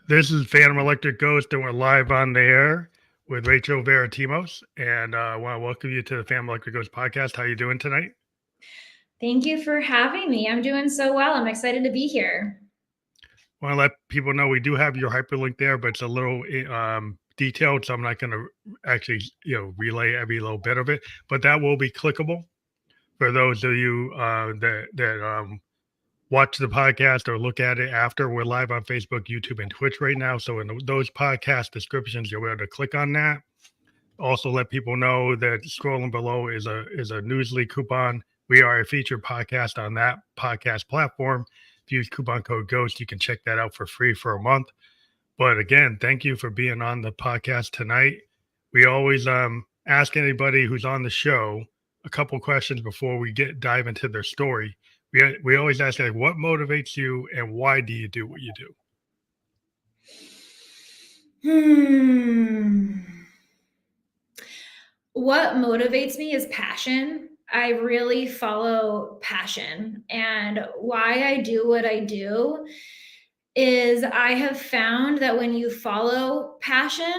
This is Phantom Electric Ghost, and we're live on the air with Rachel Varitimos. And I want to welcome you to the Phantom Electric Ghost podcast. How you doing tonight? Thank you for having me. I'm doing so well. I'm excited to be here. I want to let people know we do have your hyperlink there, but it's a little detailed, so I'm not going to actually, relay every little bit of it. But that will be clickable for those of you that watch the podcast or look at it after. We're live on Facebook, YouTube, and Twitch right now. So in those podcast descriptions, you'll be able to click on that. Also, let people know that scrolling below is a Newsly coupon. We are a featured podcast on that podcast platform. If you use coupon code GHOST, you can check that out for free for a month. But again, thank you for being on the podcast tonight. We always ask anybody who's on the show a couple questions before we dive into their story. We always ask, like, what motivates you and why do you do what you do? What motivates me is passion. I really follow passion. And why I do what I do is I have found that when you follow passion,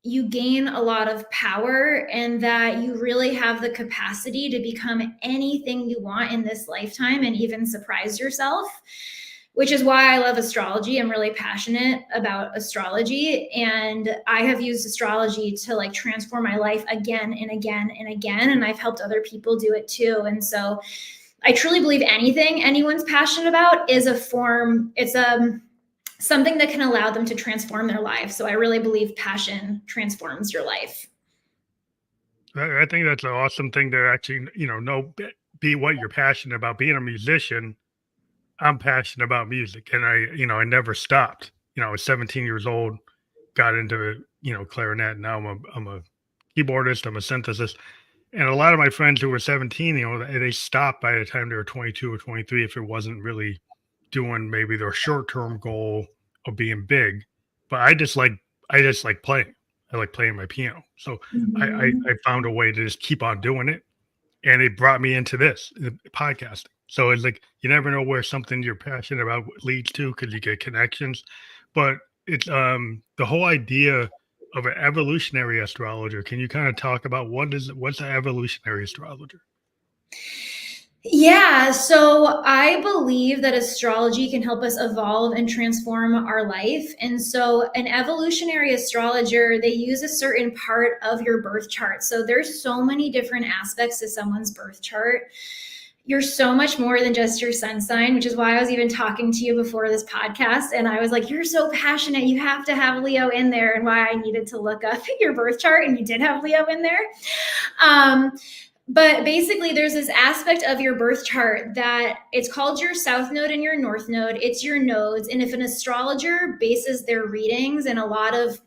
you gain a lot of power, and that you really have the capacity to become anything you want in this lifetime and even surprise yourself, which is why I love astrology. I'm really passionate about astrology, and I have used astrology to transform my life again and again and again, and I've helped other people do it too. And so I truly believe anything anyone's passionate about is a form, it's something that can allow them to transform their life. So I really believe passion transforms your life. I think that's an awesome thing to actually, be what you're passionate about. Being a musician, I'm passionate about music, and I never stopped. I was 17 years old, got into, clarinet. Now I'm a keyboardist, I'm a synthesist. And a lot of my friends who were 17, they stopped by the time they were 22 or 23 if it wasn't really doing maybe their short-term goal of being big. But I just like playing. I like playing my piano. So I found a way to just keep on doing it. And it brought me into this podcasting. So it's like, you never know where something you're passionate about leads to, because you get connections. But it's the whole idea of an evolutionary astrologer. Can you kind of talk about what's an evolutionary astrologer? Yeah, so I believe that astrology can help us evolve and transform our life. And so an evolutionary astrologer, they use a certain part of your birth chart. So there's so many different aspects to someone's birth chart. You're so much more than just your sun sign, which is why I was even talking to you before this podcast. And I was like, you're so passionate. You have to have Leo in there, and why I needed to look up your birth chart. And you did have Leo in there. But basically, there's this aspect of your birth chart that it's called your south node and your north node. It's your nodes. And if an astrologer bases their readings and a lot of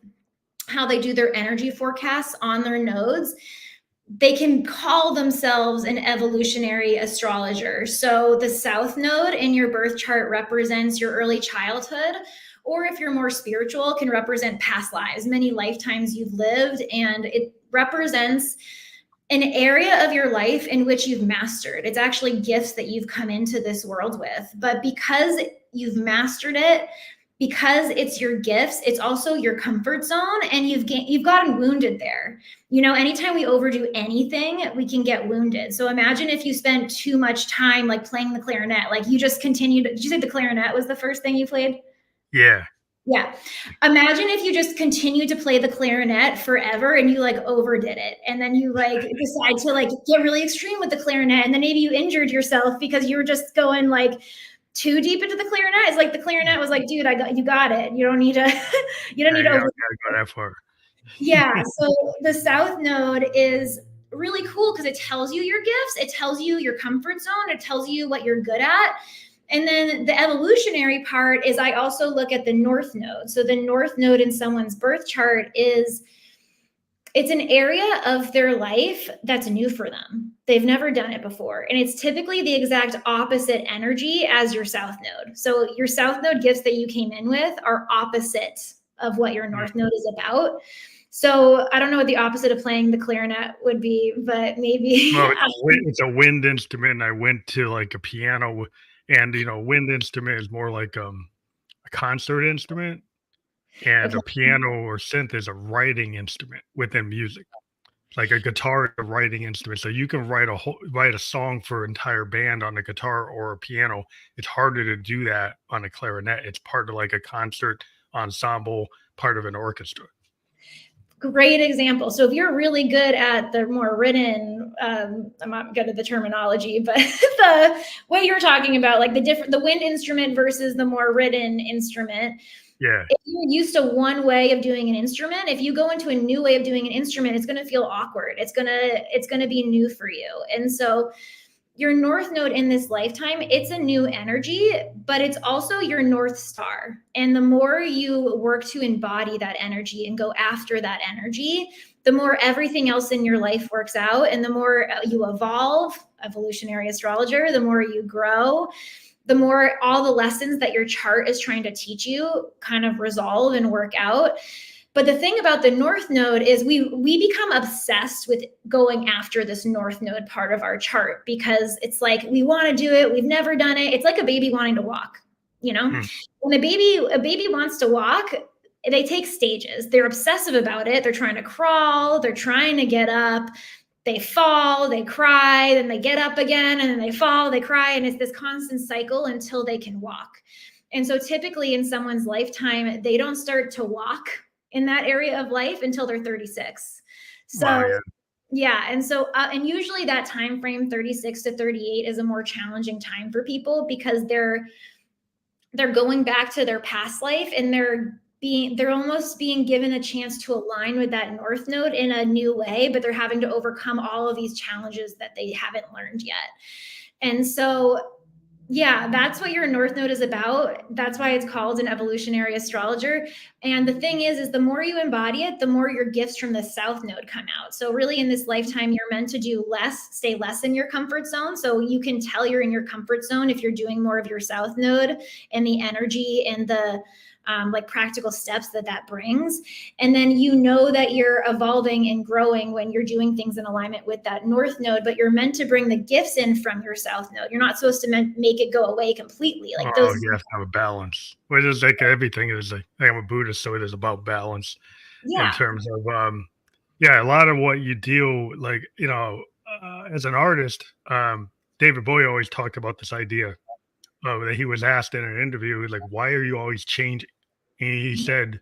how they do their energy forecasts on their nodes, they can call themselves an evolutionary astrologer. So the south node in your birth chart represents your early childhood, or if you're more spiritual, can represent past lives, many lifetimes you've lived, and it represents an area of your life in which you've mastered. It's actually gifts that you've come into this world with. But because you've mastered it, because it's your gifts, it's also your comfort zone, and you've gotten wounded there. Anytime we overdo anything, we can get wounded. So imagine if you spent too much time playing the clarinet, you just continued. Did you say the clarinet was the first thing you played? Yeah. Yeah. Imagine if you just continued to play the clarinet forever and you overdid it. And then you decide to get really extreme with the clarinet. And then maybe you injured yourself because you were just going too deep into the clarinet. It's like the clarinet was like, dude, you got it. You don't need to, you don't need to go that far. Yeah. So the south node is really cool because it tells you your gifts. It tells you your comfort zone. It tells you what you're good at. And then the evolutionary part is I also look at the north node. So the north node in someone's birth chart it's an area of their life that's new for them. They've never done it before. And it's typically the exact opposite energy as your south node. So your south node gifts that you came in with are opposite of what your north node is about. So I don't know what the opposite of playing the clarinet would be, but maybe. Well, it's a wind instrument. I went to a piano, and wind instrument is more like a concert instrument. And Okay. a piano or synth is a writing instrument within music. Like a guitar is a writing instrument, so you can write a song for an entire band on a guitar or a piano. It's harder to do that on a clarinet. It's part of like a concert ensemble, part of an orchestra. Great example. So if you're really good at the more written, I'm not good at the terminology, but the way you're talking about, like the wind instrument versus the more written instrument. Yeah. If you're used to one way of doing an instrument, if you go into a new way of doing an instrument, it's going to feel awkward. It's going to be new for you. And so your north node in this lifetime, it's a new energy, but it's also your north star. And the more you work to embody that energy and go after that energy, the more everything else in your life works out, and the more you evolve, evolutionary astrologer, the more you grow, the more all the lessons that your chart is trying to teach you kind of resolve and work out. But the thing about the north node is we become obsessed with going after this north node part of our chart, because it's like we want to do it, we've never done it. It's like a baby wanting to walk, you know? Mm. When a baby wants to walk, they take stages. They're obsessive about it. They're trying to crawl, they're trying to get up, they fall, they cry, then they get up again, and then they fall, they cry, and it's this constant cycle until they can walk. And so typically in someone's lifetime, they don't start to walk in that area of life until they're 36. Wow. So Yeah. yeah, and so and usually that time frame 36 to 38 is a more challenging time for people, because they're going back to their past life, and they're almost being given a chance to align with that north node in a new way, but they're having to overcome all of these challenges that they haven't learned yet. And so yeah, that's what your north node is about. That's why it's called an evolutionary astrologer. And the thing is the more you embody it, the more your gifts from the south node come out. So really in this lifetime, you're meant to do less, stay less in your comfort zone. So you can tell you're in your comfort zone if you're doing more of your south node and the energy and the like practical steps that brings. And then you know that you're evolving and growing when you're doing things in alignment with that north node, but you're meant to bring the gifts in from your south node. You're not supposed to make it go away completely. Like Oh, those. you have to have a balance. Well, it's like everything is like I'm a Buddhist, so it is about balance in Yeah. terms of yeah, a lot of what you deal like, as an artist, David Bowie always talked about this idea that he was asked in an interview, like, why are you always changing? And he said,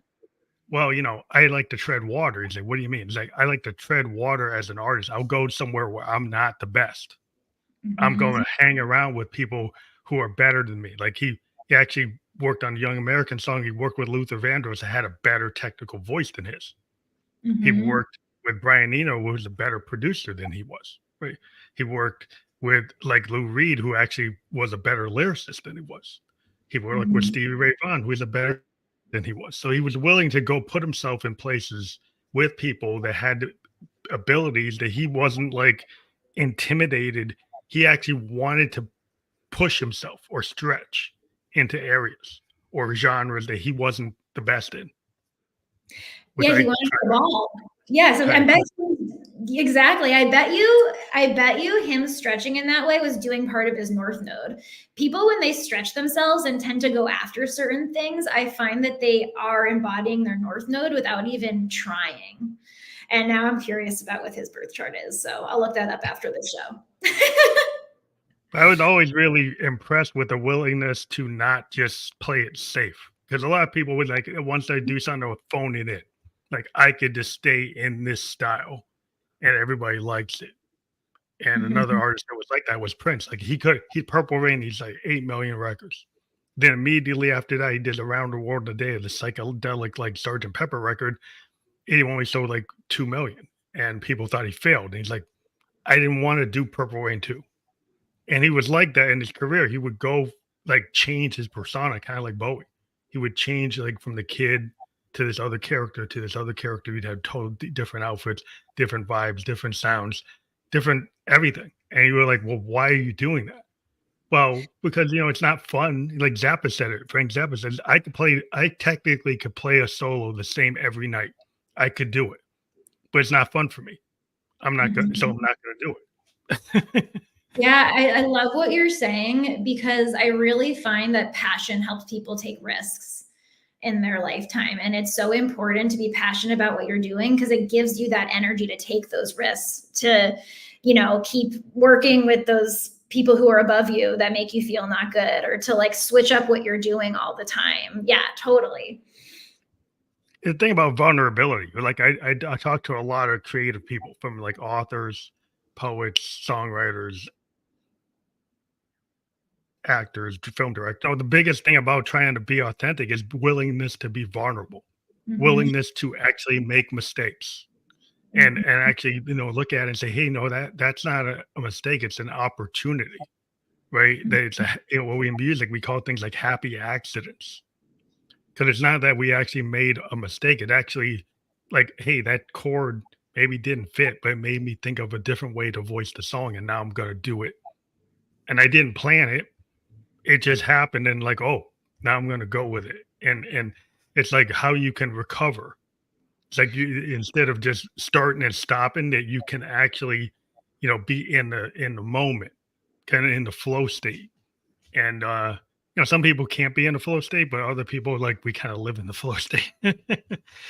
well, I like to tread water. He's like, what do you mean? He's like, I like to tread water as an artist. I'll go somewhere where I'm not the best. I'm going Mhm. to hang around with people who are better than me. Like he actually worked on Young American Song. He worked with Luther Vandross that had a better technical voice than his. He Mhm. worked with Brian Eno, who was a better producer than he was. Right. He worked with like Lou Reed, who actually was a better lyricist than he was. He worked with Mhm. Stevie Ray Vaughan, who was a better than he was. So he was willing to go put himself in places with people that had abilities that he wasn't like intimidated. He actually wanted to push himself or stretch into areas or genres that he wasn't the best in, which Yeah, I he wanted try to evolve. Yeah, so kind I of bet you, exactly. I bet you him stretching in that way was doing part of his north node. People, when they stretch themselves and tend to go after certain things, I find that they are embodying their north node without even trying. And now I'm curious about what his birth chart is. So I'll look that up after the show. I was always really impressed with the willingness to not just play it safe. Because a lot of people would like once they do something, they'll phone it in. Like I could just stay in this style and everybody likes it. And another Mhm. artist that was like that was Prince. Like he Purple Rain, he's like 8 million records. Then immediately after that, he did Around the World in a Day, the psychedelic like Sergeant Pepper record. He only sold like 2 million. And people thought he failed. And he's like, I didn't want to do Purple Rain 2. And he was like that in his career. He would go like change his persona, kind of like Bowie. He would change like from the kid to this other character to this other character. He'd have totally different outfits, different vibes, different sounds, different everything. And you were like, well, why are you doing that? Well, because it's not fun. Like Zappa said it. Frank Zappa says, I technically could play a solo the same every night. I could do it, but it's not fun for me. So I'm Mhm. not gonna do it. Yeah, I love what you're saying, because I really find that passion helps people take risks. in their lifetime. And it's so important to be passionate about what you're doing because it gives you that energy to take those risks, to, you know, keep working with those people who are above you that make you feel not good, or to like switch up what you're doing all the time. Yeah, totally. The thing about vulnerability, like I talk to a lot of creative people, from like authors, poets, songwriters, actors, film director. The biggest thing about trying to be authentic is willingness to be vulnerable, Mm-hmm. willingness to actually make mistakes, and Mm-hmm. actually, you know, look at it and say, hey, no, that's not a mistake, it's an opportunity, right? That it's a, you know, what we in music we call things like happy accidents, because it's not that we actually made a mistake. It actually, like, hey, that chord maybe didn't fit, but it made me think of a different way to voice the song, and now I'm gonna do it. And I didn't plan it. It just happened, and like, oh, now I'm gonna go with it. And it's like how you can recover. It's like you, instead of just starting and stopping, that you can actually, you know, be in the moment, kind of in the flow state. And you know, some people can't be in the flow state, but other people, like, we kind of live in the flow state.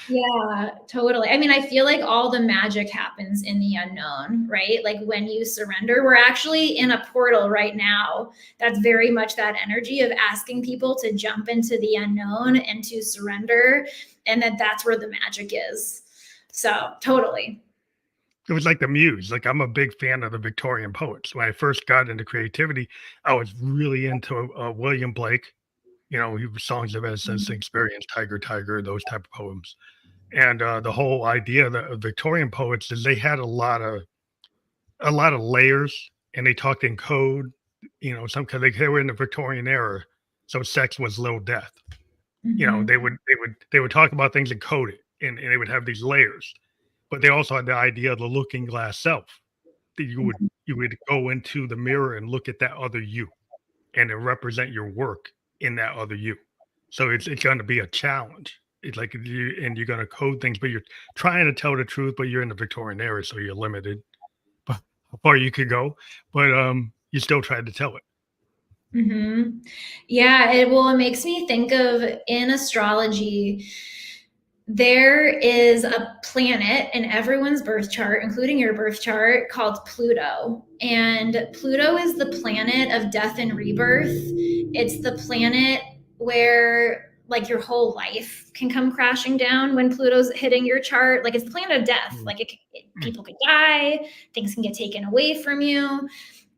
Yeah, totally. I mean, I feel like all the magic happens in the unknown, right? Like when you surrender, we're actually in a portal right now. That's very much that energy of asking people to jump into the unknown and to surrender, and that's where the magic is. So, totally. It was like the muse. Like, I'm a big fan of the Victorian poets. When I first got into creativity, I was really into William Blake. You know, songs of essence, experience, tiger, tiger, those type of poems. And the whole idea of the Victorian poets is they had a lot of layers, and they talked in code. You know, some, because they were in the Victorian era, so sex was little death. You know, Mm-hmm. they would talk about things and code it, and they would have these layers. But they also had the idea of the looking glass self, that you would go into the mirror and look at that other you, and to represent your work in that other you. So it's going to be a challenge. It's like you're going to code things, but you're trying to tell the truth, but you're in the Victorian era, so you're limited how far you could go. But you still tried to tell it. Mm-hmm. Yeah, it makes me think of, in astrology, there is a planet in everyone's birth chart, including your birth chart, called Pluto. And Pluto is the planet of death and rebirth. It's the planet where like your whole life can come crashing down when Pluto's hitting your chart. Like it's the planet of death. Mm, Like mm, people could die, things can get taken away from you.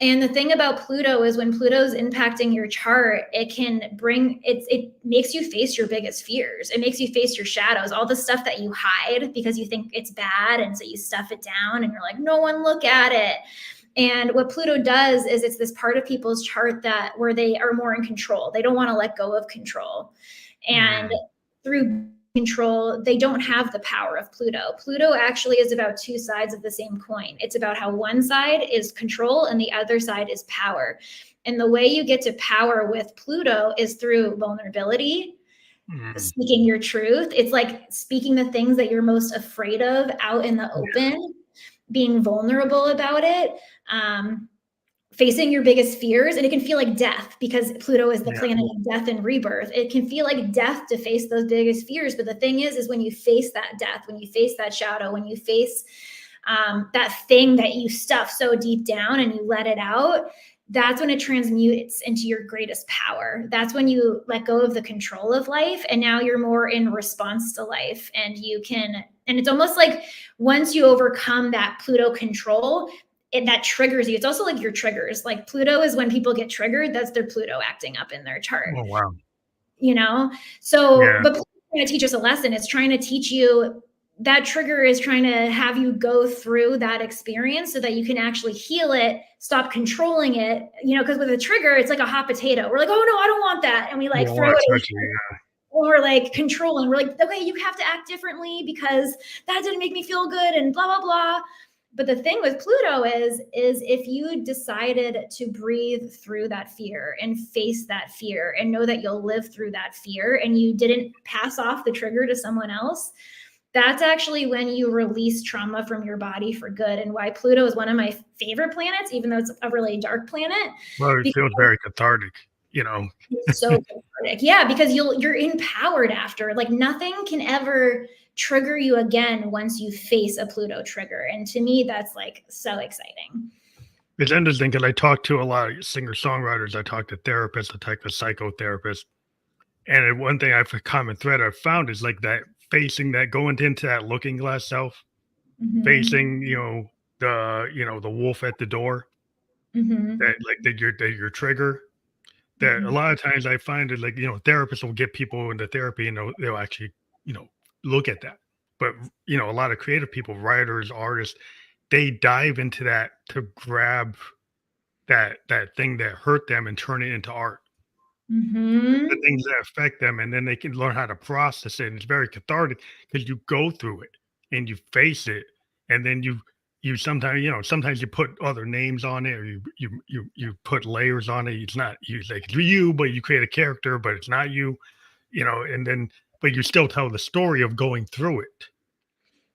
And the thing about Pluto is when Pluto's impacting your chart, it makes you face your biggest fears. It makes you face your shadows, all the stuff that you hide because you think it's bad. And so you stuff it down and you're like, no one look at it. And what Pluto does is it's this part of people's chart that where they are more in control. They don't want to let go of control. And mm, through control, they don't have the power of Pluto. Pluto actually is about two sides of the same coin. It's about how one side is control and the other side is power. And the way you get to power with Pluto is through vulnerability, mm. speaking your truth. It's like speaking the things that you're most afraid of out in the Yeah, open, being vulnerable about it. Um, Facing your biggest fears, and it can feel like death because Pluto is the yeah, planet of death and rebirth. It can feel like death to face those biggest fears, but the thing is when you face that death, when you face that shadow, when you face that thing that you stuff so deep down and you let it out, that's when it transmutes into your greatest power. That's when you let go of the control of life and now you're more in response to life, and you can, and it's almost like once you overcome that Pluto control, that triggers you. It's also like your triggers. Like Pluto is when people get triggered, that's their Pluto acting up in their chart, oh wow, you know? So, yeah, but Pluto's trying to teach us a lesson. It's trying to teach you, that trigger is trying to have you go through that experience so that you can actually heal it, stop controlling it, you know, because with a trigger, it's like a hot potato. We're like, oh no, I don't want that. And we you like don't throw want it to away. touch it. Or like controlling. We're like, okay, you have to act differently because that didn't make me feel good and blah, blah, blah. But the thing with Pluto is if you decided to breathe through that fear and face that fear and know that you'll live through that fear and you didn't pass off the trigger to someone else, that's actually when you release trauma from your body for good. And why Pluto is one of my favorite planets, even though it's a really dark planet. Well, it Because feels very cathartic. you know. It's so cathartic. Yeah, because you're empowered after. Like nothing can ever trigger you again once you face a Pluto trigger. And to me, that's like so exciting. It's interesting because I talk to a lot of singer-songwriters, I talk to therapists, I talk to psychotherapists, and one thing I've a common thread I've found is, like, that facing that going into that looking glass self, Hmm. facing, the wolf at the door, that, Hmm. like, that your trigger, that a Hmm. lot of times I find it, like, therapists will get people into therapy and they'll actually, you know, look at that. But, a lot of creative people, writers, artists, they dive into that to grab that thing that hurt them and turn it into art. The Hmm. things that affect them, and then they can learn how to process it, and it's very cathartic because you go through it and you face it, and then you sometimes, sometimes you put other names on it, or you put layers on it. It's not you like it's you, but you create a character, but it's not you, and then but you still tell the story of going through it.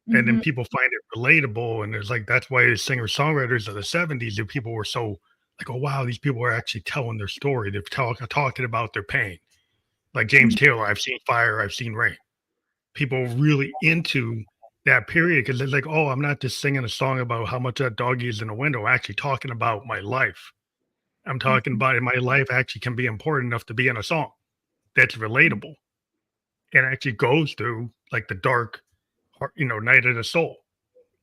And then Hmm. people find it relatable, and there's like that's why the singer-songwriters of the '70s, the people were so like, "Oh, wow, these people are actually telling their story. They're talking about their pain." Like James Taylor, I've seen Fire, I've seen Rain. People really into that period because it's like, "Oh, I'm not just singing a song about how much that doggy is in the window, I'm actually talking about my life. I'm talking Hmm. about my life actually can be important enough to be in a song that's relatable and actually goes through, like, the dark night of the soul."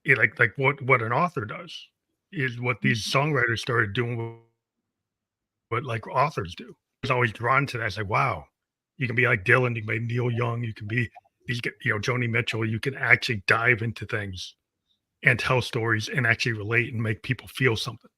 Like what an author does is what these songwriters started doing what like authors do. I was always drawn to that. It's like, wow, you can be like Dylan, you can be Neil Young, you can be Joni Mitchell. You can actually dive into things and tell stories and actually relate and make people feel something.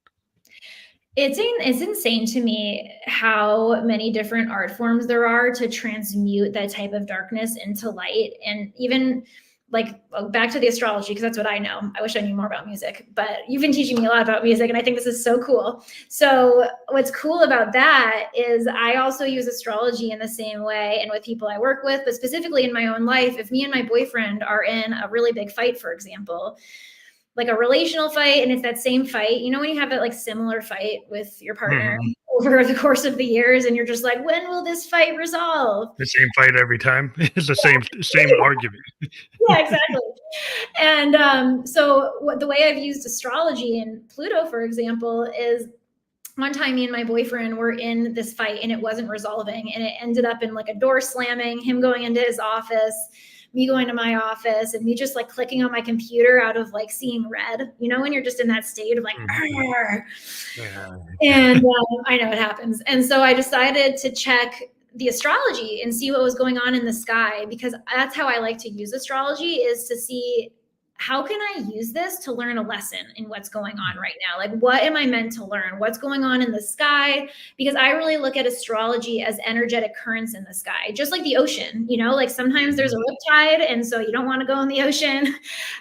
It's insane to me how many different art forms there are to transmute that type of darkness into light. And even like back to the astrology, because that's what I know. I wish I knew more about music, but you've been teaching me a lot about music, and I think this is so cool. So, what's cool about that is I also use astrology in the same way and with people I work with, but specifically in my own life. If me and my boyfriend are in a really big fight, for example, like a relational fight, and it's that same fight, when you have that like similar fight with your partner Mhm. over the course of the years, and you're just like, when will this fight resolve? The same fight every time. It's the same argument. Yeah, exactly. And so the way I've used astrology and Pluto, for example, is one time me and my boyfriend were in this fight and it wasn't resolving, and it ended up in like a door slamming, him going into his office, me going to my office, and me just like clicking on my computer out of like seeing red, when you're just in that state of like, Mhm. "Arr." Yeah. And I know it happens. And so I decided to check the astrology and see what was going on in the sky, because that's how I like to use astrology, is to see how can I use this to learn a lesson in what's going on right now? Like, what am I meant to learn? What's going on in the sky? Because I really look at astrology as energetic currents in the sky, just like the ocean, like sometimes there's a Mhm. riptide, and so you don't want to go in the ocean.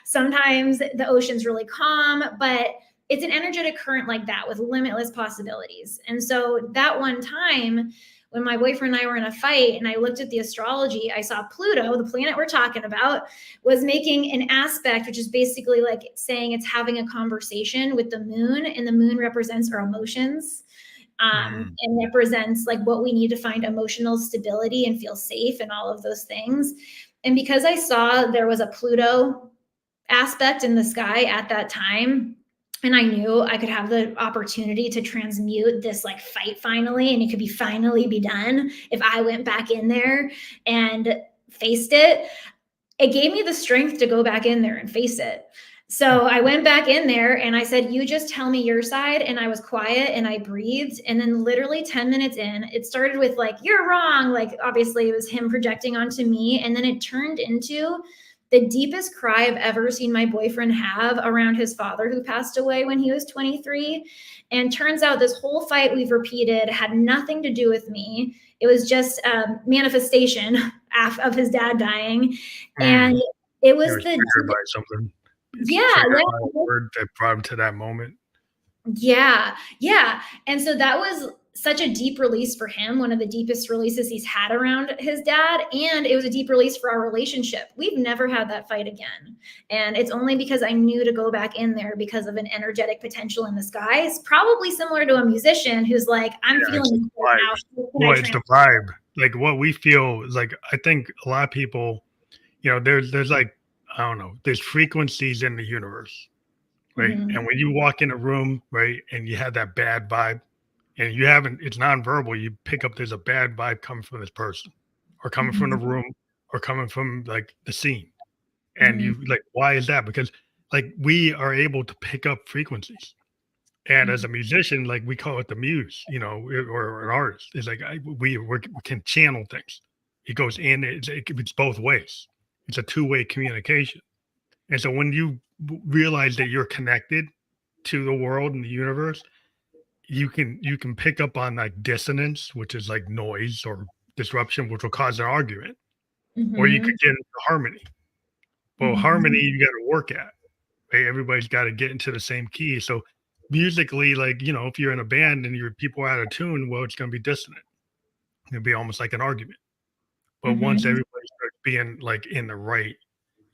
Sometimes the ocean's really calm, but it's an energetic current like that with limitless possibilities. And so that one time when my boyfriend and I were in a fight and I looked at the astrology, I saw Pluto, the planet we're talking about, was making an aspect, which is basically like saying it's having a conversation with the moon, and the moon represents our emotions. Mhm. And represents like what we need to find emotional stability and feel safe and all of those things. And because I saw there was a Pluto aspect in the sky at that time, and I knew I could have the opportunity to transmute this like fight finally, and it could be finally be done if I went back in there and faced it. It gave me the strength to go back in there and face it. So I went back in there and I said, "You just tell me your side." And I was quiet and I breathed. And then, literally 10 minutes in, it started with, like, "You're wrong." Like, obviously, it was him projecting onto me. And then it turned into the deepest cry I've ever seen my boyfriend have around his father, who passed away when he was 23. And turns out this whole fight we've repeated had nothing to do with me. It was just a manifestation of his dad dying. And Mm. it He was was the triggered by something. He's yeah, triggered by a yeah, word that brought him to that moment. yeah, yeah. And so that was such a deep release for him, one of the deepest releases he's had around his dad. And it was a deep release for our relationship. We've never had that fight again. And it's only because I knew to go back in there because of an energetic potential in the skies, probably similar to a musician who's like, I'm Yeah, it's feeling the this right now. vibes. What can I Well, it's trans-" the vibe. Like what we feel is like I think a lot of people, there's like I don't know, there's frequencies in the universe, right? Mhm. And when you walk in a room, right, and you have that bad vibe, and you haven't, it's nonverbal. You pick up there's a bad vibe coming from this person, or coming from the Mhm. room, or coming from like the scene, and Mhm. you like, why is that? Because like we are able to pick up frequencies. And as Mhm. a musician, like we call it the muse, or an artist. It's like we can channel things. It goes in. It's both ways. It's a two-way communication. And so when you realize that you're connected to the world and the universe, you can pick up on like dissonance, which is like noise or disruption, which will cause an argument, or you could Mhm. get into harmony. Well, harmony Mhm. you got to work at. Right? Everybody's got to get into the same key. So musically, like, if you're in a band and your people are out of tune, well, it's going to be dissonant. It'll be almost like an argument. But once Mhm. everybody starts being like in the right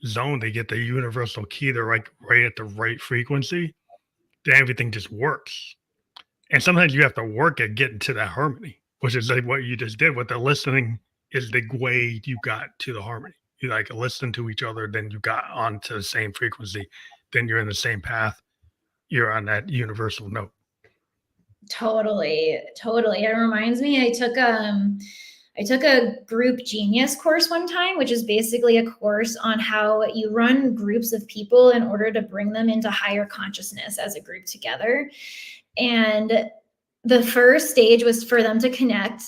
zone, they get the universal key. They're like right at the right frequency. Then everything just works. And sometimes you have to work at getting to that harmony, which is like what you just did. What the listening is the way you got to the harmony. You like listen to each other, then you got onto the same frequency, then you're in the same path, you're on that universal note. Totally, totally. It reminds me, I took a group genius course one time, which is basically a course on how you run groups of people in order to bring them into higher consciousness as a group together. And the first stage was for them to connect.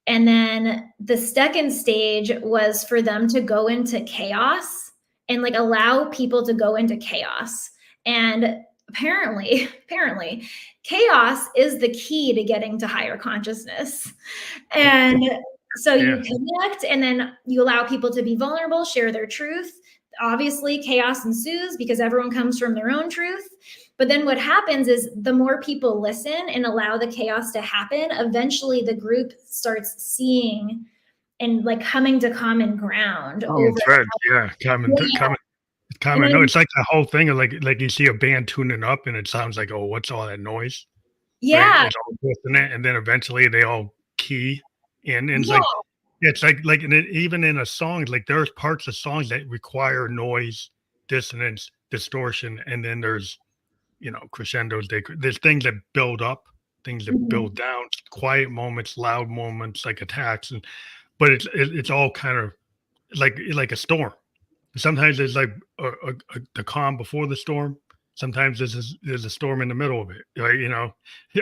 And then the second stage was for them to go into chaos and like allow people to go into chaos. And apparently, chaos is the key to getting to higher consciousness. And so you Yeah. connect and then you allow people to be vulnerable, share their truth. Obviously, chaos ensues because everyone comes from their own truth. But then what happens is the more people listen and allow the chaos to happen, eventually the group starts seeing and like coming to common ground Common over. thread, yeah, Yeah. And common no, then, it's like the whole thing of like you see a band tuning up and it sounds like, "Oh, what's all that noise?" Right? yeah, It's all dissonant, and then eventually they all key in, and yeah. it's like and even in a song, like there's parts of songs that require noise, dissonance, distortion, and then there's, crescendos, there's things that build up, things that Mhm. build down, quiet moments, loud moments, like attacks, but it's all kind of like a storm. Sometimes there's like the calm before the storm. Sometimes there's a storm in the middle of it, right?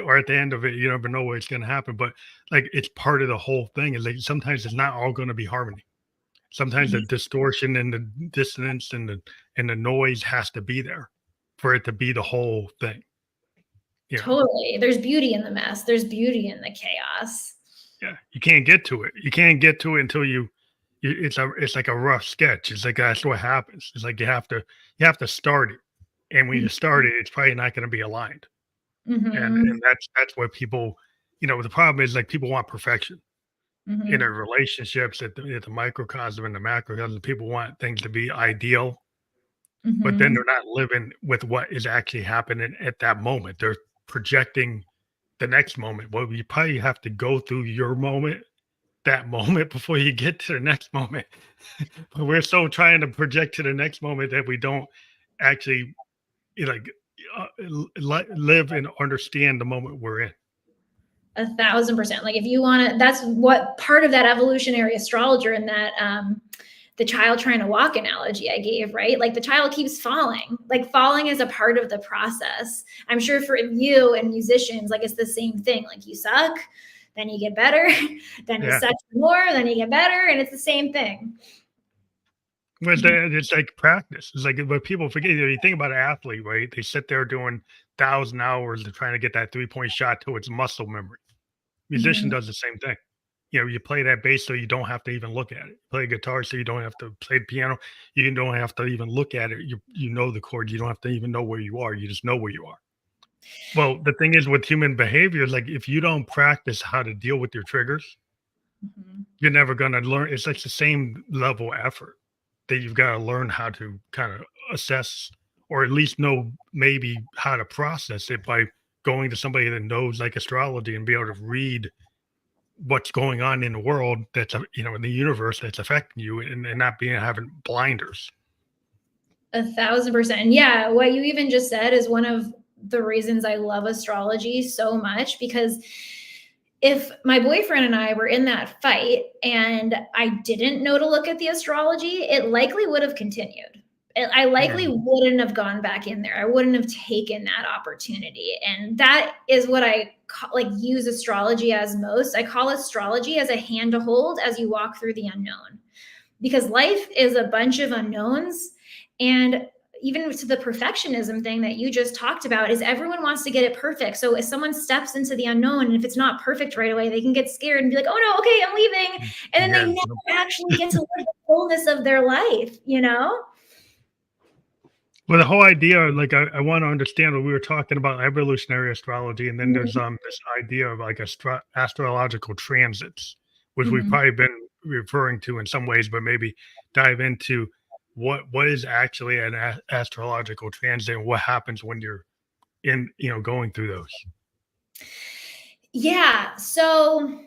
Or at the end of it, you never know what's going to happen. But like it's part of the whole thing. Is like sometimes it's not all going to be harmony. Sometimes the distortion and the dissonance and the noise has to be there for it to be the whole thing. You know, Totally. There's beauty in the mess. There's beauty in the chaos. yeah, you can't get to it. You can't get to it until it's like a rough sketch. It's like that's what happens. It's like you have to start it. And when you start it, it's probably not going to be aligned. And Mhm. that's what people, the problem is like people want perfection in their Mhm. relationships at the microcosm and the macrocosm. People want things to be ideal, but then Mhm. they're not living with what is actually happening at that moment. They're projecting the next moment. Well, you probably have to go through your moment, that moment before you get to the next moment. But we're so trying to project to the next moment that we don't actually like live and understand the moment we're in. 1,000%. Like if you want to, that's what part of that evolutionary astrologer and that the child trying to walk analogy I gave, right? Like the child keeps falling. Like falling is a part of the process. I'm sure for you and musicians, like it's the same thing. Like you suck, then you get better, then you Yeah. suck more, then you get better, and it's the same thing. Well, it's like practice. It's like what people forget. You think about an athlete, right? They sit there doing 1,000 hours of trying to get that 3-point shot to its muscle memory. Musician Mhm. does the same thing. You play that bass so you don't have to even look at it. Play guitar so you don't have to play the piano. You don't have to even look at it. You know the chords. You don't have to even know where you are. You just know where you are. Well, the thing is with human behavior, like if you don't practice how to deal with your triggers, Mhm. you're never gonna learn. It's like the same level effort that you've got to learn how to kind of assess or at least know maybe how to process it by going to somebody that knows like astrology and be able to read what's going on in the world that's in the universe that's affecting you and not being having blinders. 1,000%. And yeah, what you even just said is one of the reasons I love astrology so much, because if my boyfriend and I were in that fight and I didn't know to look at the astrology, it likely would have continued. I likely Mm, wouldn't have gone back in there. I wouldn't have taken that opportunity. And that is what I like use astrology as most. I call astrology as a hand to hold as you walk through the unknown, because life is a bunch of unknowns. And even to the perfectionism thing that you just talked about, is everyone wants to get it perfect. So if someone steps into the unknown and if it's not perfect right away, they can get scared and be like, oh no, okay, I'm leaving. mm, And then they yeah. never actually get to live the fullness of their life, you know? Well, the whole idea, like, I want to understand what we were talking about evolutionary astrology, and then there's Mhm. this idea of like astrological transits, which we've Mhm. probably been referring to in some ways, but maybe dive into what is actually an astrological transit and what happens when you're going through those. Yeah. So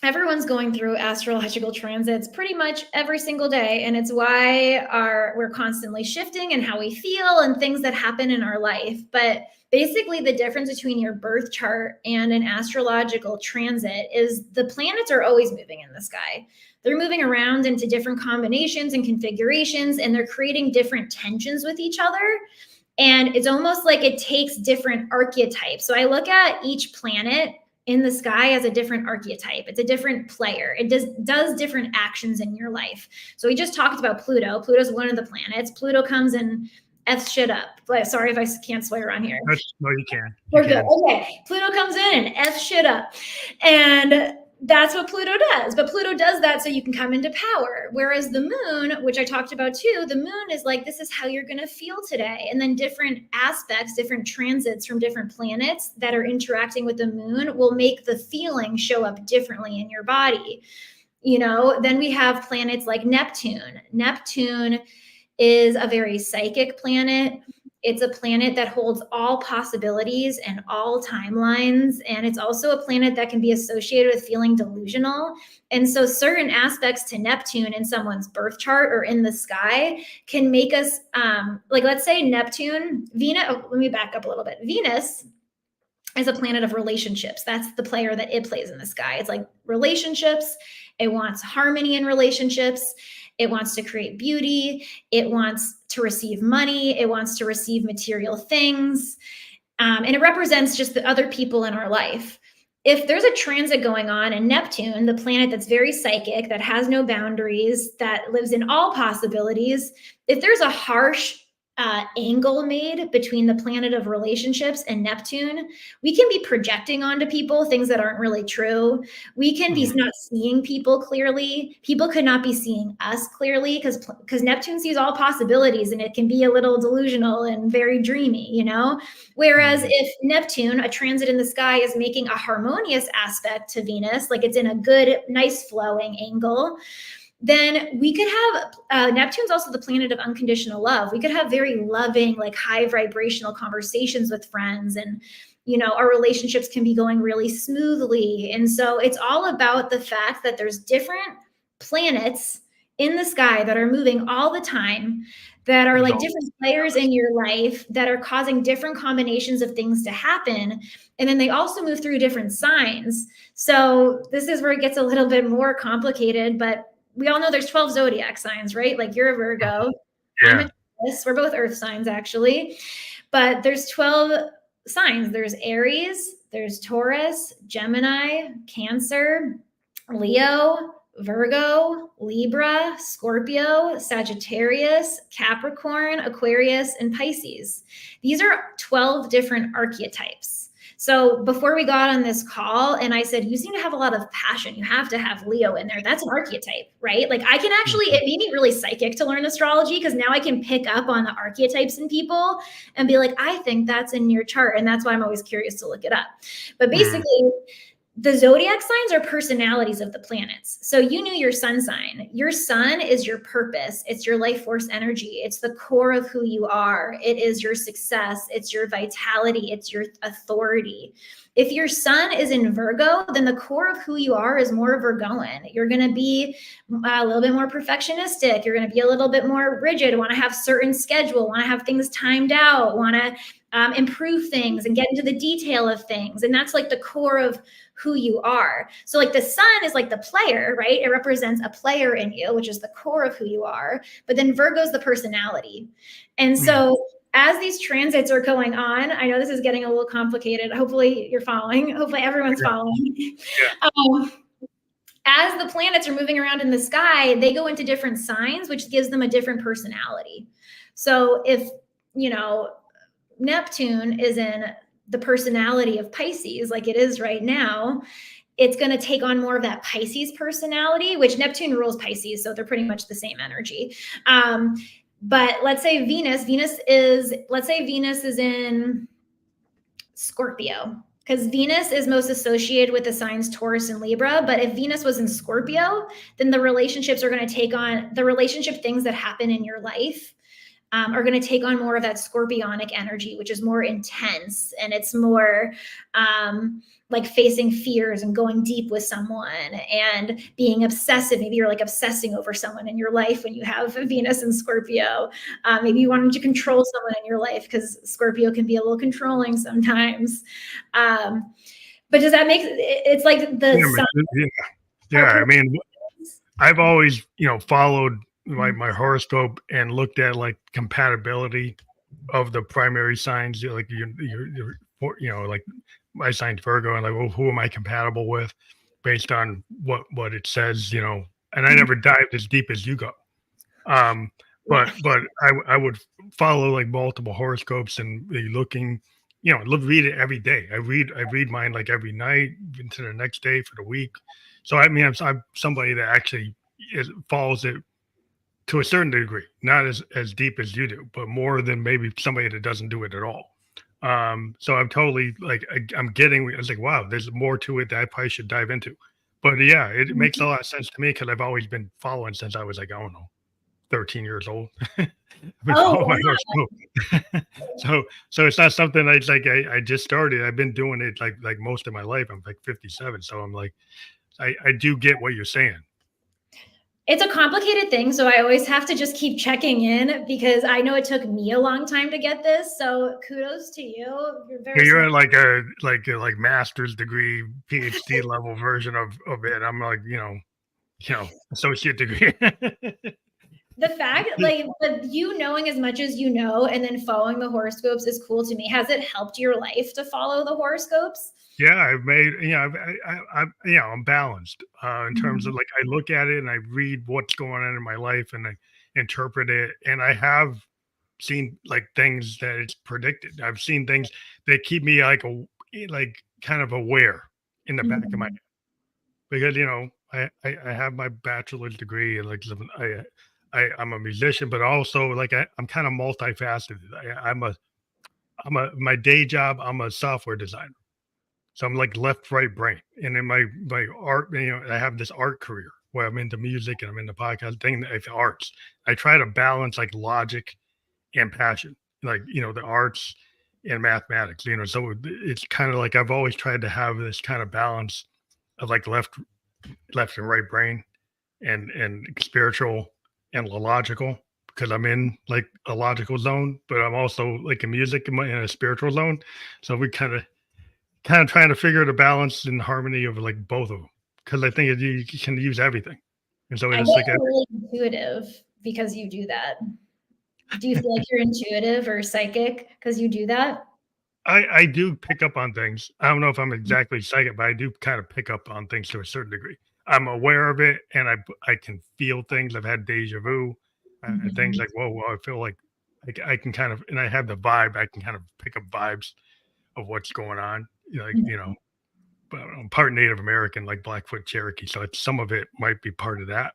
everyone's going through astrological transits pretty much every single day, and it's why we're constantly shifting and how we feel and things that happen in our life. But basically the difference between your birth chart and an astrological transit is the planets are always moving in the sky. They're moving around into different combinations and configurations, and they're creating different tensions with each other. And it's almost like it takes different archetypes. So I look at each planet in the sky as a different archetype. It's a different player. It does different actions in your life. So we just talked about Pluto. Pluto's one of the planets. Pluto comes and F shit up. But sorry if I can't swear on here. No, you can, you We're good. can. Okay. Pluto comes in and F shit up. And that's what Pluto does. But Pluto does that so you can come into power. Whereas the moon, which I talked about too, the moon is like, this is how you're going to feel today. And then different aspects, different transits from different planets that are interacting with the moon will make the feeling show up differently in your body. Then we have planets like Neptune. Neptune is a very psychic planet. It's a planet that holds all possibilities and all timelines. And it's also a planet that can be associated with feeling delusional. And so, certain aspects to Neptune in someone's birth chart or in the sky can make us, like, let's say Neptune, Venus, oh, let me back up a little bit. Venus is a planet of relationships. That's the player that it plays in the sky. It's like relationships. It wants harmony in relationships. It wants to create beauty. It wants to receive money. It wants to receive material things. And it represents just the other people in our life. If there's a transit going on in Neptune, the planet that's very psychic, that has no boundaries, that lives in all possibilities, if there's a harsh angle made between the planet of relationships and Neptune, we can be projecting onto people things that aren't really true. We can be Mhm. not seeing people clearly. People could not be seeing us clearly because Neptune sees all possibilities, and it can be a little delusional and very dreamy. Whereas Mhm. if Neptune, a transit in the sky, is making a harmonious aspect to Venus, like it's in a good, nice flowing angle, then we could have Neptune's also the planet of unconditional love. We could have very loving, like high vibrational conversations with friends, and our relationships can be going really smoothly. And so it's all about the fact that there's different planets in the sky that are moving all the time, that are like Resolve. different players in your life that are causing different combinations of things to happen. And then they also move through different signs. So this is where it gets a little bit more complicated, but we all know there's 12 zodiac signs, right? Like you're a Virgo, I'm a Yeah. Taurus. We're both earth signs actually. But there's 12 signs. There's Aries, there's Taurus, Gemini, Cancer, Leo, Virgo, Libra, Scorpio, Sagittarius, Capricorn, Aquarius, and Pisces. These are 12 different archetypes. So before we got on this call, and I said, you seem to have a lot of passion. You have to have Leo in there. That's an archetype, right? Like I can actually, Mhm. it made me really psychic to learn astrology because now I can pick up on the archetypes in people and be like, I think that's in your chart. And that's why I'm always curious to look it up. But Mhm. basically, the zodiac signs are personalities of the planets. So you knew your sun sign. Your sun is your purpose. It's your life force energy. It's the core of who you are. It is your success. It's your vitality. It's your authority. If your sun is in Virgo, then the core of who you are is more Virgoan. You're going to be a little bit more perfectionistic. You're going to be a little bit more rigid, want to have certain schedule, want to have things timed out, want to improve things and get into the detail of things. And that's like the core of who you are. So like the sun is like the player, right? It represents a player in you, which is the core of who you are. But then Virgo's the personality. And Mhm. so as these transits are going on, I know this is getting a little complicated. Hopefully you're following. Hopefully everyone's Yeah. following. Yeah. Um, as the planets are moving around in the sky, they go into different signs, which gives them a different personality. So if, you know, Neptune is in the personality of Pisces, like it is right now, it's going to take on more of that Pisces personality, which Neptune rules Pisces. So they're pretty much the same energy. But let's say let's say Venus is in Scorpio, because Venus is most associated with the signs Taurus and Libra. But if Venus was in Scorpio, then the relationships are going to take on the relationship things that happen in your life are going to take on more of that scorpionic energy, which is more intense and it's more like facing fears and going deep with someone and being obsessive. Maybe you're like obsessing over someone in your life when you have Venus and Scorpio. Maybe you wanted to control someone in your life because Scorpio can be a little controlling sometimes. But does that make it's like the Yeah. sun Yeah. Yeah. are I mean, I've okay. always, followed like my horoscope and looked at like compatibility of the primary signs, like like my sign's Virgo, and like, well, who am I compatible with, based on what it says, And I never dived as deep as you go. Um, Yeah. but I would follow like multiple horoscopes and be looking, read it every day. I read mine like every night into the next day for the week. So I mean, I'm somebody that actually follows it to a certain degree, not as deep as you do, but more than maybe somebody that doesn't do it at all. So I'm totally like I'm getting. I was like, wow, there's more to it that I probably should dive into. But yeah, it makes a lot of sense to me because I've always been following since I was like, I don't know, 13 years old. I've been Oh, following my wow. horoscope. So it's not something I just started. I've been doing it like most of my life. I'm like 57. So I'm like, I do get what you're saying. It's a complicated thing, so I always have to just keep checking in because I know it took me a long time to get this. So kudos to you. You're Yeah, very you're smart. at like a master's degree, PhD level version of it. I'm like, associate degree. The fact, like, but you knowing as much as you know and then following the horoscopes is cool to me. Has it helped your life to follow the horoscopes? Yeah, I've made, I'm balanced in terms of Mhm. like I look at it and I read what's going on in my life and I interpret it. And I have seen like things that it's predicted. I've seen things that keep me like kind of aware in the back of my Mhm. because I have my bachelor's degree and like I'm a musician, but also like I'm kind of multifaceted. I'm a my day job. I'm a software designer, so I'm like left right brain. And in my art, I have this art career where I'm into music and I'm into podcast thing. It's arts. I try to balance like logic and passion, like the arts and mathematics. So it's kind of like I've always tried to have this kind of balance of like left and right brain and spiritual and logical because I'm in like a logical zone, but I'm also like in music in a spiritual zone. So we kind of trying to figure the balance and harmony of like both of them because I think you can use everything, and so I bet it's like you're really intuitive because you do that. Do you feel like you're intuitive or psychic because you do that? I do pick up on things. I don't know if I'm exactly psychic, but I do kind of pick up on things to a certain degree. I'm aware of it, and I can feel things. I've had deja vu, things Mhm. like whoa, I feel like I can kind of, and I have the vibe. I can kind of pick up vibes of what's going on. like, but I'm part Native American, like Blackfoot Cherokee, so it's some of it might be part of that.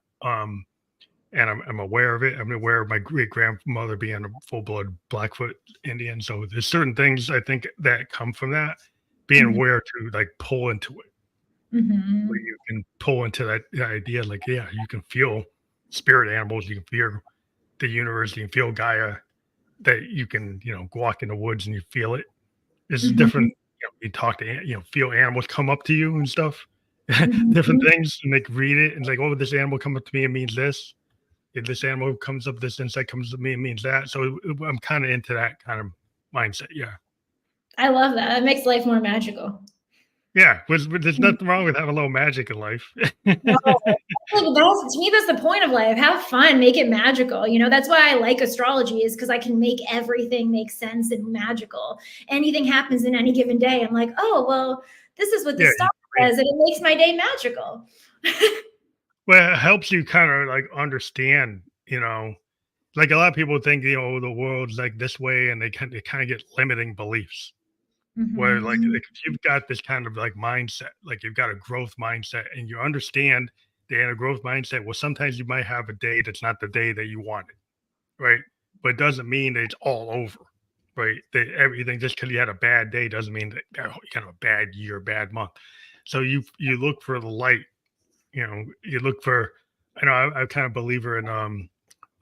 And I'm aware of it. I'm aware of my great grandmother being a full blood Blackfoot Indian. So there's certain things I think that come from that being Mhm. aware to like pull into it, where Mhm. you can pull into that idea, like, yeah, you can feel spirit animals, you can feel the universe, you can feel Gaia, that you can, walk in the woods and you feel it. It's different. Mhm. You talk to, feel animals come up to you and stuff, different Mhm. things, and like read it and it's like, oh, this animal come up to me, it means this. If this animal comes up, this insect comes to me, it means that. So I'm kind of into that kind of mindset. Yeah. I love that. It makes life more magical. Yeah. There's nothing wrong with having a little magic in life. No, like, that's to me, that's the point of life. Have fun, make it magical. That's why I like astrology is because I can make everything make sense and magical. Anything happens in any given day, I'm like, oh, well, this is what the Yeah. star says, and it makes my day magical. Well, it helps you kind of like understand, like a lot of people think, the world's like this way and they kind of get limiting beliefs. Where like Mhm. if you've got this kind of like mindset, like you've got a growth mindset and you understand the inner growth mindset, well, sometimes you might have a day that's not the day that you wanted, right? But it doesn't mean that it's all over, right? That everything just because you had a bad day doesn't mean that you kind of a bad year, bad month. So you look for the light, you look for, I'm kind of believer in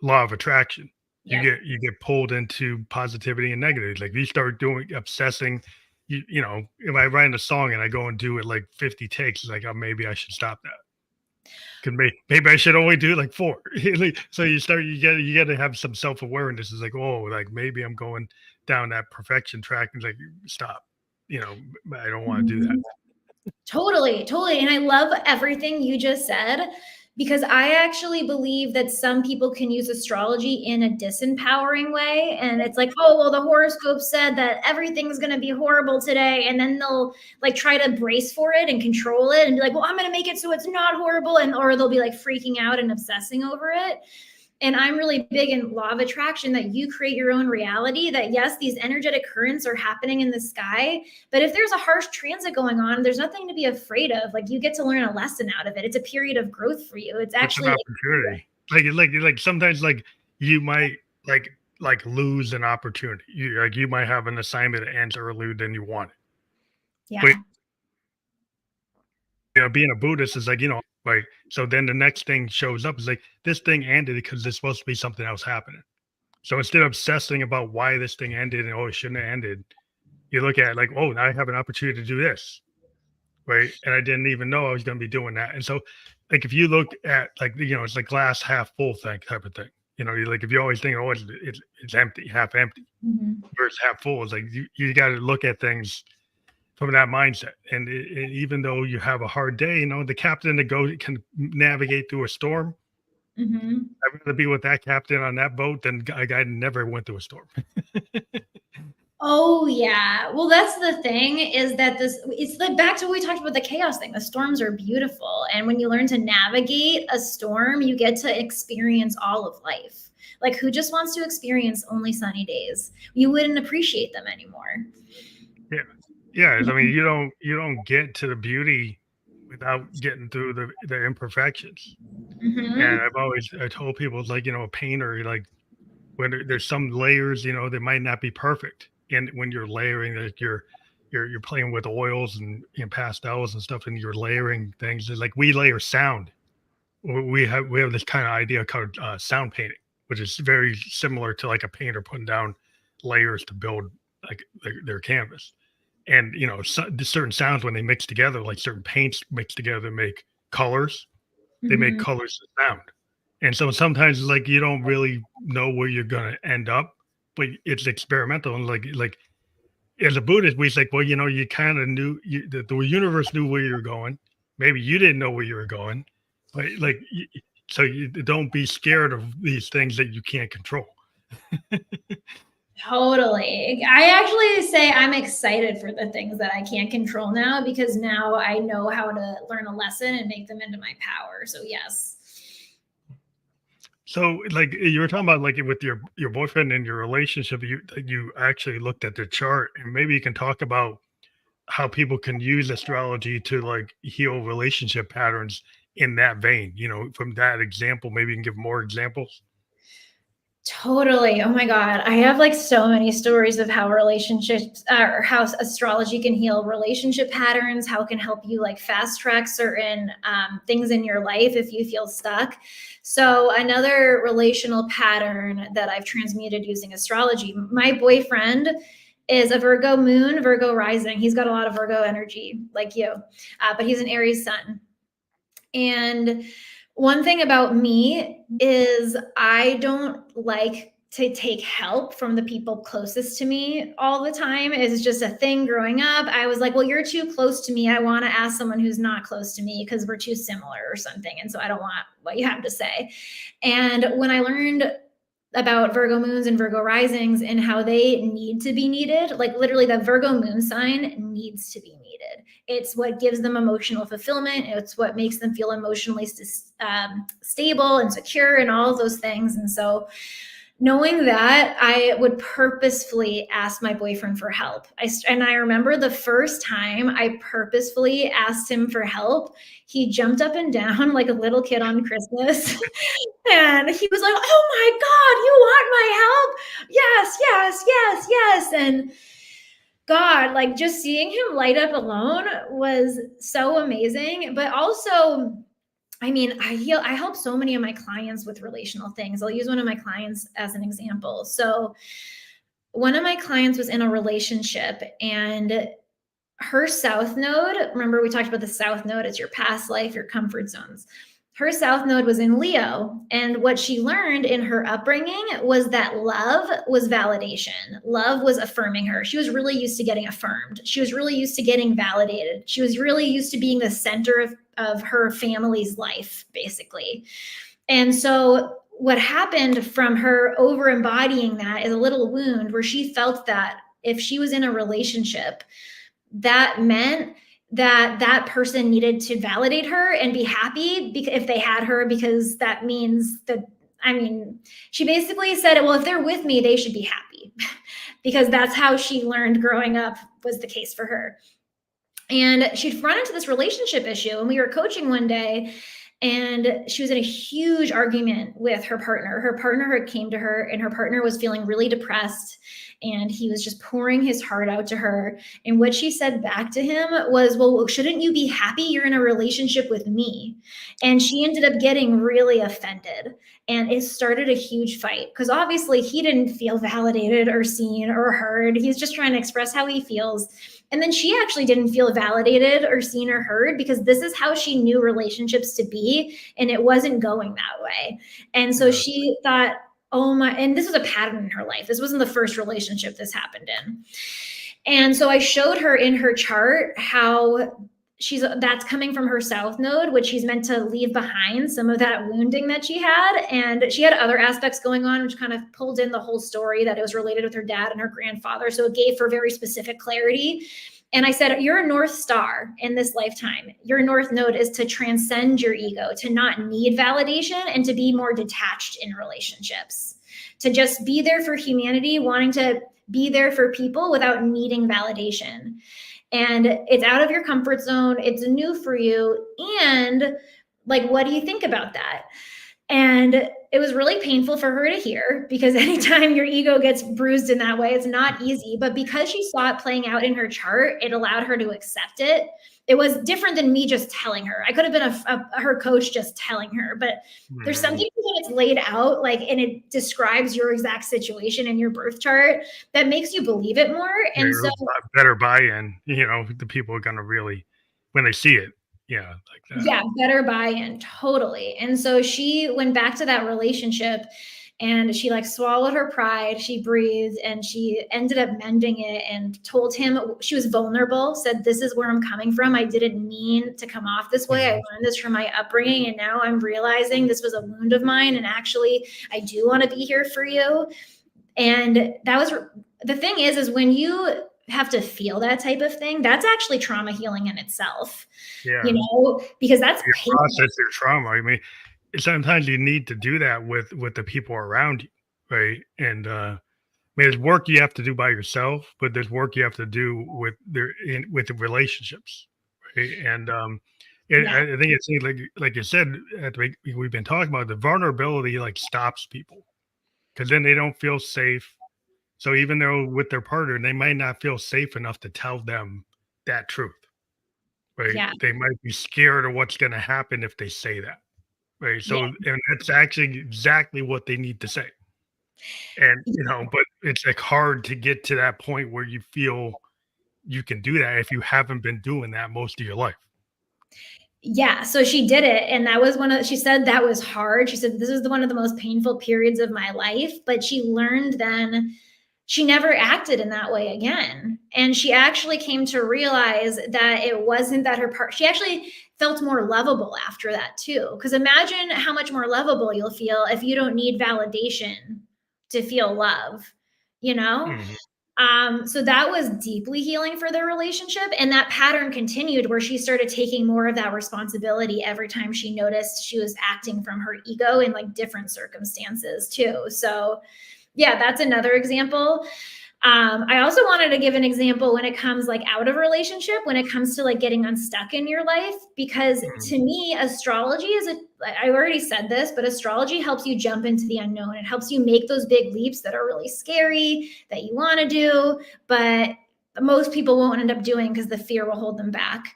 law of attraction. You Yep. get pulled into positivity and negative. Like you start doing obsessing. If I write a song and I go and do it like 50 takes, it's like, oh, maybe I should stop that. Cause maybe I should only do like four. Like, so you get to have some self awareness. It's like, oh, like maybe I'm going down that perfection track. And it's like, stop. You know, I don't want to do that. Mhm. Totally, totally. And I love everything you just said because I actually believe that some people can use astrology in a disempowering way. And it's like, oh, well, the horoscope said that everything's going to be horrible today. And then they'll like try to brace for it and control it and be like, well, I'm going to make it so it's not horrible. And, or they'll be like freaking out and obsessing over it. And I'm really big in law of attraction that you create your own reality, that yes, these energetic currents are happening in the sky, but if there's a harsh transit going on, there's nothing to be afraid of. Like you get to learn a lesson out of it. It's a period of growth for you. It's It's an actually opportunity. Like sometimes like you might like lose an opportunity. You might have an assignment that ends earlier than you wanted. But yeah. being a Buddhist is like, right. So then the next thing shows up is like this thing ended because there's supposed to be something else happening. So instead of obsessing about why this thing ended and oh it shouldn't have ended, you look at it like, oh, now I have an opportunity to do this. Right. And I didn't even know I was gonna be doing that. And so like if you look at like it's like glass half full thing type of thing. You like if you always think, oh, it's empty, half empty, Mhm. versus half full, it's like you got to look at things from that mindset. And even though you have a hard day, the captain that can navigate through a storm. Mhm. I'd rather be with that captain on that boat than a guy that never went through a storm. Oh yeah. Well, that's the thing is that it's like back to what we talked about the chaos thing. The storms are beautiful. And when you learn to navigate a storm, you get to experience all of life. Like who just wants to experience only sunny days? You wouldn't appreciate them anymore. Yeah. Yeah. I mean, you don't get to the beauty without getting through the imperfections. And Mhm. I told people it's like, a painter, like when there's some layers, that might not be perfect. And when you're layering, like you're playing with oils and pastels and stuff, and you're layering things. It's like we layer sound. We have this kind of idea called sound painting, which is very similar to like a painter putting down layers to build like their canvas. And certain sounds when they mix together, like certain paints mix together, make colors. They make Mhm. colors to sound. And so sometimes it's like you don't really know where you're gonna end up, but it's experimental. And like as a Buddhist, we like, well, you kind of knew the universe knew where you're going. Maybe you didn't know where you were going, but like, so you don't be scared of these things that you can't control. Totally. I actually say I'm excited for the things that I can't control now because now I know how to learn a lesson and make them into my power. So yes. So, like you were talking about, like with your boyfriend and your relationship, you actually looked at the chart, and maybe you can talk about how people can use astrology to like heal relationship patterns in that vein. From that example, maybe you can give more examples. Totally. Oh my God. I have like so many stories of how relationships or how astrology can heal relationship patterns, how it can help you like fast track certain things in your life if you feel stuck. So, another relational pattern that I've transmuted using astrology, my boyfriend is a Virgo moon, Virgo rising. He's got a lot of Virgo energy like you, but he's an Aries sun. And one thing about me is I don't like to take help from the people closest to me all the time. It's just a thing growing up. I was like, well, you're too close to me. I want to ask someone who's not close to me because we're too similar or something. And so I don't want what you have to say. And when I learned about Virgo moons and Virgo risings and how they need to be needed, like literally the Virgo moon sign needs to be needed. It's what gives them emotional fulfillment. It's what makes them feel emotionally stable and secure and all of those things. And so knowing that, I would purposefully ask my boyfriend for help. And I remember the first time I purposefully asked him for help, he jumped up and down like a little kid on Christmas. And he was like, oh my God, you want my help? Yes, yes, yes, yes. And God, like just seeing him light up alone was so amazing. But also, I mean, I help so many of my clients with relational things. I'll use one of my clients as an example. So one of my clients was in a relationship and her south node, remember we talked about the south node as your past life, your comfort zones. Her south node was in Leo. And what she learned in her upbringing was that love was validation. Love was affirming her. She was really used to getting affirmed. She was really used to getting validated. She was really used to being the center of her family's life, basically. And so what happened from her over embodying that is a little wound where she felt that if she was in a relationship, that meant that that person needed to validate her and be happy if they had her, because that means that, I mean, she basically said, well, if they're with me, they should be happy because that's how she learned growing up was the case for her. And she'd run into this relationship issue, and we were coaching one day, and she was in a huge argument with her partner. Her partner came to her, and her partner was feeling really depressed, and he was just pouring his heart out to her. And what she said back to him was, well, shouldn't you be happy? You're in a relationship with me. And she ended up getting really offended. And it started a huge fight because obviously he didn't feel validated or seen or heard. He's just trying to express how he feels. And then she actually didn't feel validated or seen or heard because this is how she knew relationships to be. And it wasn't going that way. And so she thought, oh my, and this was a pattern in her life. This wasn't the first relationship this happened in. And so I showed her in her chart how that's coming from her south node, which she's meant to leave behind some of that wounding that she had. And she had other aspects going on, which kind of pulled in the whole story that it was related with her dad and her grandfather. So it gave her very specific clarity. And I said, you're a North Star in this lifetime. Your North Node is to transcend your ego, to not need validation, and to be more detached in relationships, to just be there for humanity, wanting to be there for people without needing validation. And it's out of your comfort zone. It's new for you. And like, what do you think about that? And it was really painful for her to hear because anytime your ego gets bruised in that way, it's not easy. But because she saw it playing out in her chart, it allowed her to accept it. It was different than me just telling her. I could have been her coach just telling her, but there's something when it's laid out, like, and it describes your exact situation in your birth chart that makes you believe it more. And so better buy-in, the people are going to really, when they see it. Yeah. Like that. Yeah. Better buy-in. Totally. And so she went back to that relationship and she like swallowed her pride. She breathed and she ended up mending it and told him she was vulnerable, said, this is where I'm coming from. I didn't mean to come off this way. I learned this from my upbringing. And now I'm realizing this was a wound of mine. And actually, I do want to be here for you. And that was the thing is when you have to feel that type of thing, that's actually trauma healing in itself. Yeah. Because that's painful. Process your trauma. I mean, sometimes you need to do that with the people around you, right? And mean, there's work you have to do by yourself, but there's work you have to do with the relationships, right? And Yeah. I think it's like you said at we've been talking about the vulnerability like stops people because then they don't feel safe. So even though with their partner, they might not feel safe enough to tell them that truth, right? Yeah. They might be scared of what's going to happen if they say that, right? Yeah. So and that's actually exactly what they need to say. And, but it's, like, hard to get to that point where you feel you can do that if you haven't been doing that most of your life. Yeah, so she did it, and that was she said that was hard. She said, "This is one of the most painful periods of my life," but she learned then she never acted in that way again. And she actually came to realize that it wasn't that she actually felt more lovable after that too. Because imagine how much more lovable you'll feel if you don't need validation to feel love, you know? Mhm, So that was deeply healing for their relationship. And that pattern continued where she started taking more of that responsibility every time she noticed she was acting from her ego in like different circumstances too. So, yeah, that's another example. I also wanted to give an example when it comes like out of relationship, when it comes to like getting unstuck in your life, because mhm, to me, astrology I already said this, but astrology helps you jump into the unknown. It helps you make those big leaps that are really scary that you want to do, but most people won't end up doing because the fear will hold them back.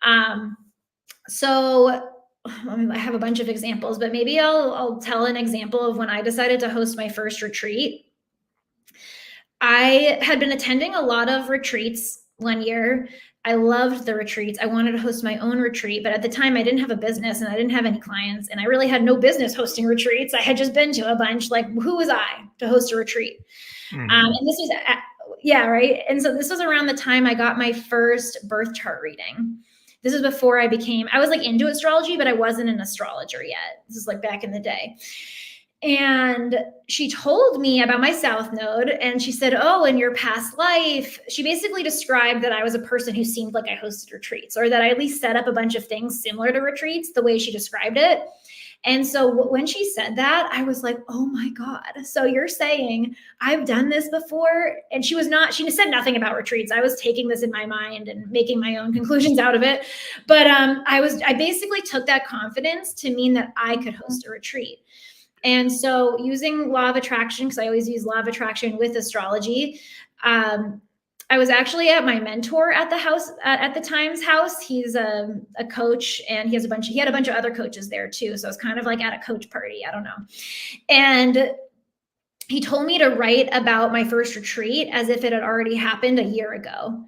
Um, so I have a bunch of examples, but maybe I'll tell an example of when I decided to host my first retreat. I had been attending a lot of retreats one year. I loved the retreats. I wanted to host my own retreat, but at the time I didn't have a business and I didn't have any clients and I really had no business hosting retreats. I had just been to a bunch. Like, who was I to host a retreat? mhm, And this was, yeah, right. And so this was around the time I got my first birth chart reading. This is before I was like into astrology, but I wasn't an astrologer yet. This is like back in the day. And she told me about my South Node. And she said, "Oh, in your past life," she basically described that I was a person who seemed like I hosted retreats, or that I at least set up a bunch of things similar to retreats, the way she described it. And so when she said that, I was like, "Oh my God." So you're saying I've done this before? And she said nothing about retreats. I was taking this in my mind and making my own conclusions out of it. But I basically took that confidence to mean that I could host a retreat. And so using law of attraction, because I always use law of attraction with astrology, I was actually at my mentor at the house at the time's house. He's a coach, and he had a bunch of other coaches there too. So it's kind of like at a coach party. I don't know. And he told me to write about my first retreat as if it had already happened a year ago.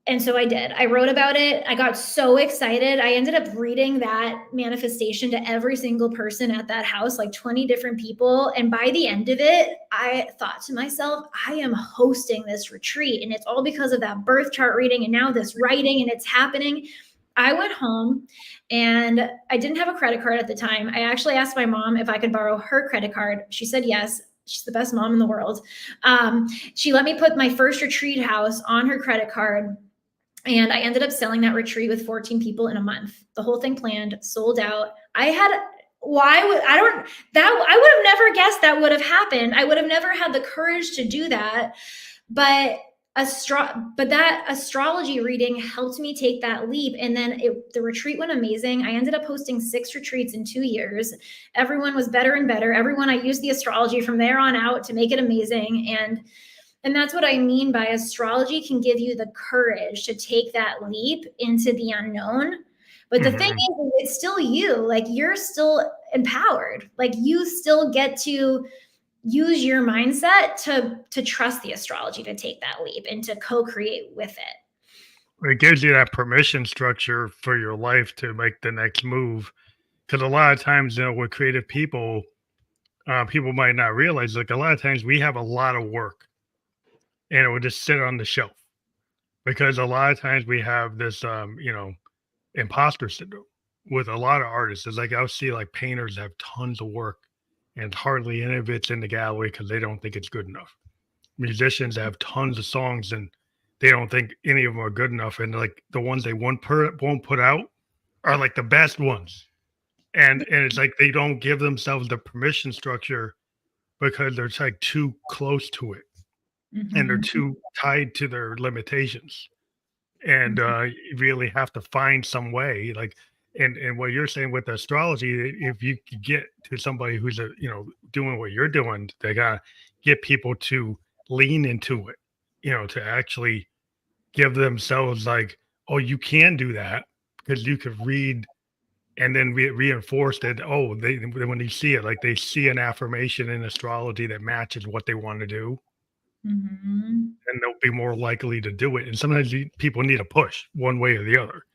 And so I did. I wrote about it. I got so excited. I ended up reading that manifestation to every single person at that house, like 20 different people. And by the end of it, I thought to myself, I am hosting this retreat. And it's all because of that birth chart reading and now this writing, and it's happening. I went home and I didn't have a credit card at the time. I actually asked my mom if I could borrow her credit card. She said yes. She's the best mom in the world. She let me put my first retreat house on her credit card. And I ended up selling that retreat with 14 people in a month. The whole thing planned, sold out. Why would I don't that I would have never guessed that would have happened. I would have never had the courage to do that. But that astrology reading helped me take that leap. And then the retreat went amazing. I ended up hosting 6 retreats in 2 years. Everyone was better and better. I used the astrology from there on out to make it amazing. And that's what I mean by astrology can give you the courage to take that leap into the unknown. But the thing mhm. is, it's still you. Like, you're still empowered. Like, you still get to use your mindset to trust the astrology to take that leap and to co-create with it. It gives you that permission structure for your life to make the next move. Because a lot of times, with creative people, people might not realize, like, a lot of times we have a lot of work and it will just sit on the shelf because a lot of times we have this, imposter syndrome with a lot of artists. It's like I'll see like painters have tons of work and hardly any of it's in the gallery because they don't think it's good enough. Musicians have tons of songs and they don't think any of them are good enough. And like the ones they won't put out are like the best ones. And it's like they don't give themselves the permission structure because they're like too close to it and they're Mhm. too tied to their limitations. And Mhm. you really have to find some way, like, and what you're saying with astrology, if you could get to somebody who's doing what you're doing, they gotta get people to lean into it, to actually give themselves like, oh, you can do that because you could read and then reinforce that. Oh, they when you see it, like they see an affirmation in astrology that matches what they want to do, Mhm. and they'll be more likely to do it. And sometimes people need a push one way or the other.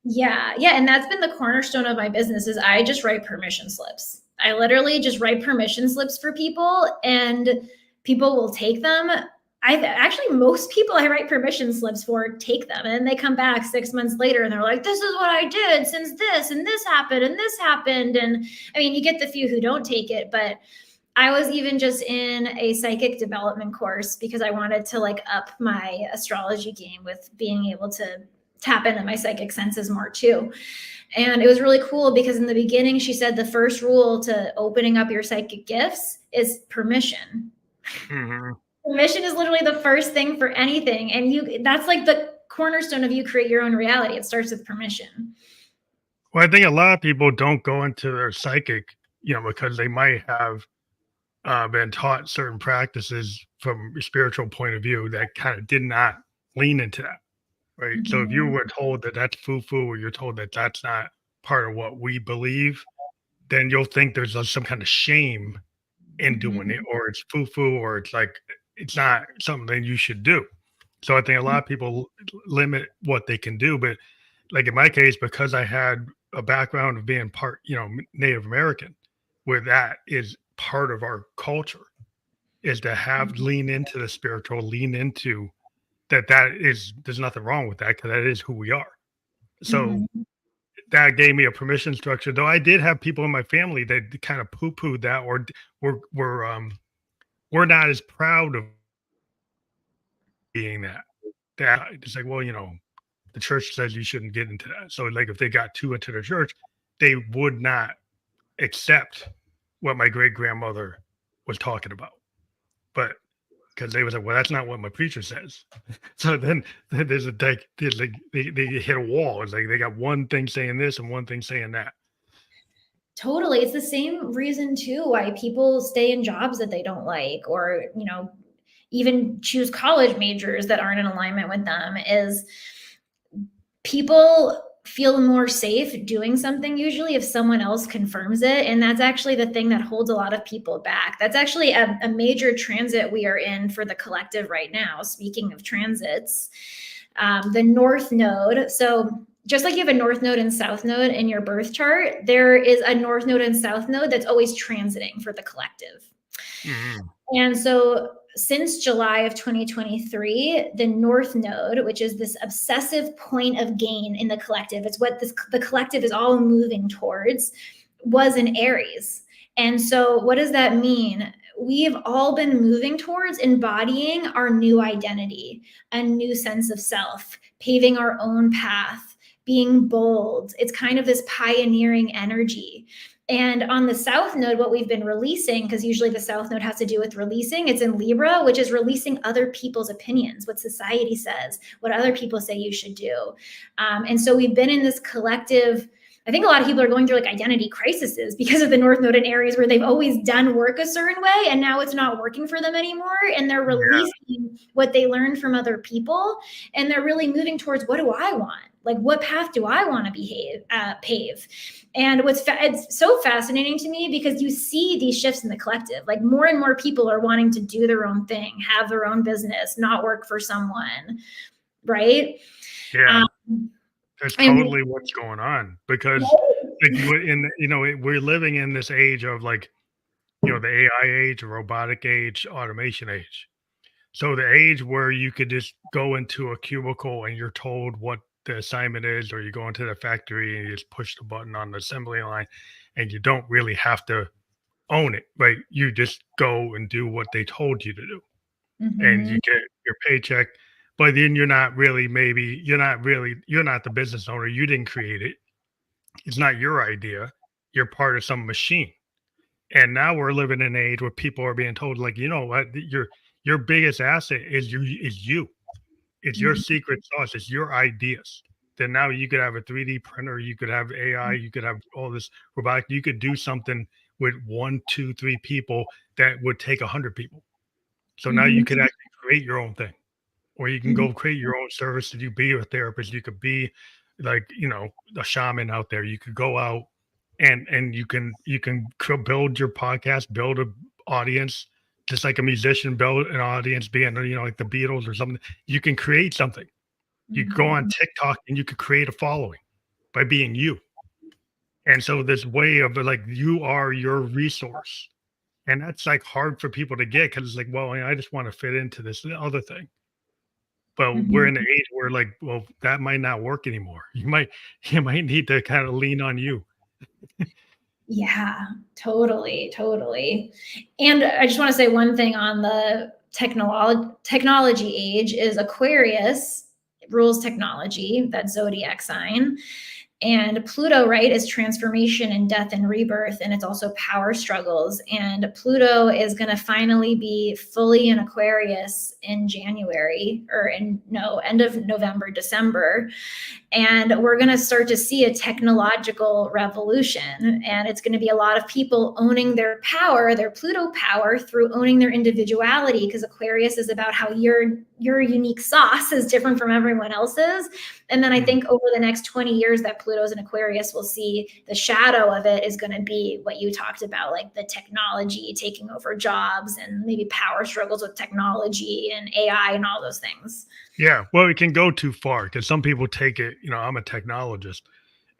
Yeah, yeah, and that's been the cornerstone of my business is I just write permission slips. I literally just write permission slips for people and people will take them. I've actually most people I write permission slips for take them and then they come back 6 months later and they're like, this is what I did since this and this happened and this happened. And I mean, you get the few who don't take it, but I was even just in a psychic development course because I wanted to like up my astrology game with being able to tap into my psychic senses more too. And it was really cool because in the beginning, she said the first rule to opening up your psychic gifts is permission. Mhm. Permission is literally the first thing for anything. And that's like the cornerstone of you create your own reality. It starts with permission. Well, I think a lot of people don't go into their psychic, because they might have been taught certain practices from a spiritual point of view that kind of did not lean into that, right? So if you Mhm. were told that that's foo-foo, or you're told that that's not part of what we believe, then you'll think there's some kind of shame in doing it, Mhm. or it's foo-foo, or it's like it's not something you should do. So I think a lot of people limit what they can do, but like in my case, because I had a background of being part, Native American, where that is part of our culture, is to have lean into the spiritual, lean into that is there's nothing wrong with that because that is who we are. So Mhm. that gave me a permission structure. Though I did have people in my family that kind of poo-pooed that, or were not as proud of being that. That it's like, well, the church says you shouldn't get into that. So like if they got too into the church, they would not accept what my great grandmother was talking about. But because they was like, well, that's not what my preacher says. So then there's like they hit a wall. It's like they got one thing saying this and one thing saying that. Totally. It's the same reason too why people stay in jobs that they don't like or, even choose college majors that aren't in alignment with them is people feel more safe doing something usually if someone else confirms it. And that's actually the thing that holds a lot of people back. That's actually a major transit we are in for the collective right now. Speaking of transits, the North Node. So just like you have a North Node and South Node in your birth chart, there is a North Node and South Node that's always transiting for the collective. Mhm. And so since July of 2023, the North Node, which is this obsessive point of gain in the collective, it's what the collective is all moving towards, was in Aries. And so what does that mean? We've all been moving towards embodying our new identity, a new sense of self, paving our own path, being bold. It's kind of this pioneering energy. And on the South Node, what we've been releasing, because usually the South Node has to do with releasing, it's in Libra, which is releasing other people's opinions, what society says, what other people say you should do. And so we've been in this collective. I think a lot of people are going through like identity crises because of the North Node in Aries, where they've always done work a certain way and now it's not working for them anymore. And they're Yeah, releasing what they learned from other people and they're really moving towards what do I want? Like, what path do I want to pave? And it's so fascinating to me because you see these shifts in the collective. Like more and more people are wanting to do their own thing, have their own business, not work for someone, right? yeah, Um, that's and totally what's going on because like we're living in this age of like the AI age, robotic age, automation age. So the age where you could just go into a cubicle and you're told what the assignment is, or you go into the factory and you just push the button on the assembly line and you don't really have to own it, right? You just go and do what they told you to do and you Mhm. get your paycheck. But then you're not the business owner. You didn't create it. It's not your idea. You're part of some machine. And now we're living in an age where people are being told, like, you know what, your biggest asset is you. It's your Mhm. secret sauce. It's your ideas. Then now you could have a 3D printer, you could have AI, you could have all this robotic. You could do something with one, two, three people that would take 100 people. So now you Mhm. could actually create your own thing, or you can Mhm. go create your own service. You be a therapist. You could be like, a shaman out there. You could go out and you can build your podcast, build a audience, just like a musician build an audience, being like the Beatles or something. You can create something. You could go on Mhm. TikTok and you could create a following by being you. And so this way of like you are your resource. And that's like hard for people to get because it's like, well, I just want to fit into this other thing. But we're in the Mhm. age where like, well, that might not work anymore. You might need to kind of lean on you. Yeah, totally, totally. And I just want to say one thing on the technology age is Aquarius rules technology, that zodiac sign. And Pluto, right, is transformation and death and rebirth, and it's also power struggles. And Pluto is going to finally be fully in Aquarius in January, or in no, end of November, December. And we're going to start to see a technological revolution. And it's going to be a lot of people owning their power, their Pluto power, through owning their individuality, because Aquarius is about how your unique sauce is different from everyone else's. And then I Mm. think over the next 20 years that Pluto's in Aquarius, we'll see the shadow of it is going to be what you talked about, like the technology taking over jobs and maybe power struggles with technology and AI and all those things. Yeah, well, it can go too far because some people take it. I'm a technologist,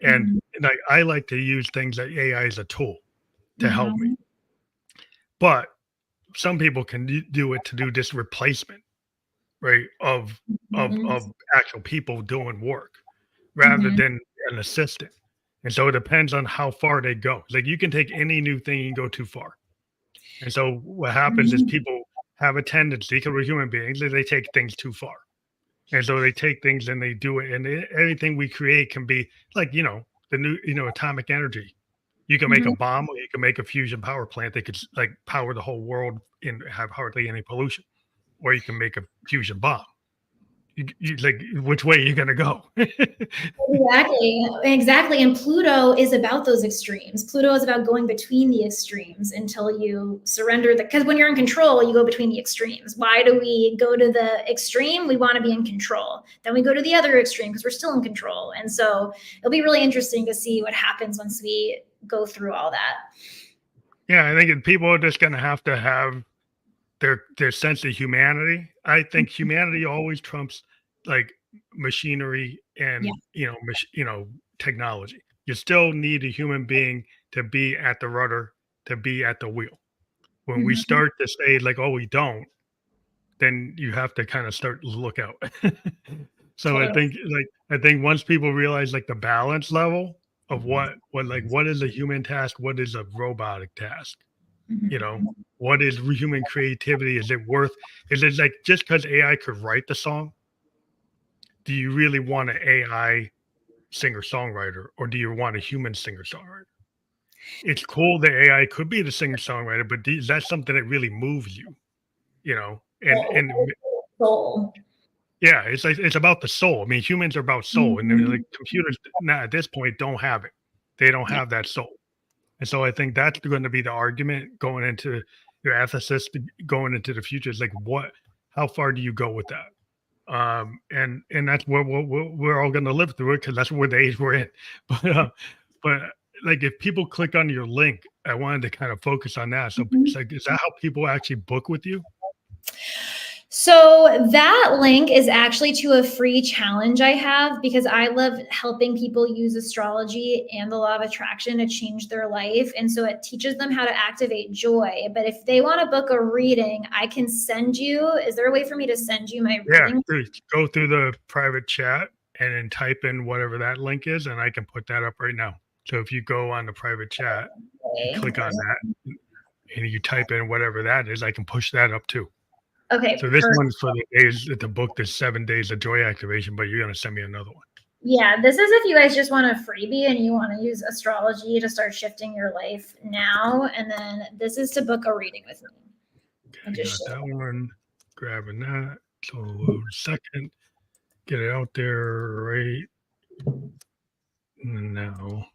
and, Mhm. I like to use things like AI as a tool to help me. Mhm. But some people can do it to do this replacement, right, of Mhm. actual people doing work rather Mhm. than an assistant. And so it depends on how far they go. Like you can take any new thing and go too far. And so what happens is Mhm. people have a tendency, because we're human beings, that they take things too far. And so they take things and they do it. And everything we create can be like, the new, atomic energy. You can make a Mhm. bomb or you can make a fusion power plant that could like power the whole world and have hardly any pollution. Or you can make a fusion bomb. Like, which way are you going to go? Exactly, exactly. And Pluto is about those extremes. Pluto is about going between the extremes until you surrender because when you're in control, you go between the extremes. Why do we go to the extreme? We want to be in control. Then we go to the other extreme because we're still in control. And so it'll be really interesting to see what happens once we go through all that. Yeah, I think people are just going to have their sense of humanity. I think humanity always trumps like machinery Yeah. and technology. You still need a human being to be at the rudder, to be at the wheel. When we Mhm. start to say like, "Oh, we don't," then you have to kind of start to look out. So I Totally. think once people realize like the balance level of what is a human task, what is a robotic task, you know, Mhm. what is human creativity? Is it like just because AI could write the song, do you really want an AI singer songwriter or do you want a human singer songwriter? It's cool that AI could be the singer songwriter, but is that something that really moves you? And Soul. yeah, it's like it's about the soul. I mean, humans are about soul, and then like Mhm. computers now at this point don't have it. They don't Yeah. have that soul. And so I think that's going to be the argument going into your ethicist going into the future is like how far do you go with that? And that's where we're all going to live through it because that's where the age we're in. But like if people click on your link, I wanted to kind of focus on that. So it's Mhm. like, is that how people actually book with you? So that link is actually to a free challenge I have because I love helping people use astrology and the law of attraction to change their life. And so it teaches them how to activate joy. But if they want to book a reading, I can send you. Is there a way for me to send you my Yeah, reading? go through the private chat and then type in whatever that link is, and I can put that up right now. So if you go on the private chat and Okay. click on that and you type in whatever that is, I can push that up too. Okay. So this Perfect. one's for the days at the book, there's 7 days of joy activation, but you're gonna send me another one. Yeah, this is if you guys just want a freebie and you want to use astrology to start shifting your life now. And then this is to book a reading with me. I got that one. Grabbing that. So second, get it out there right now.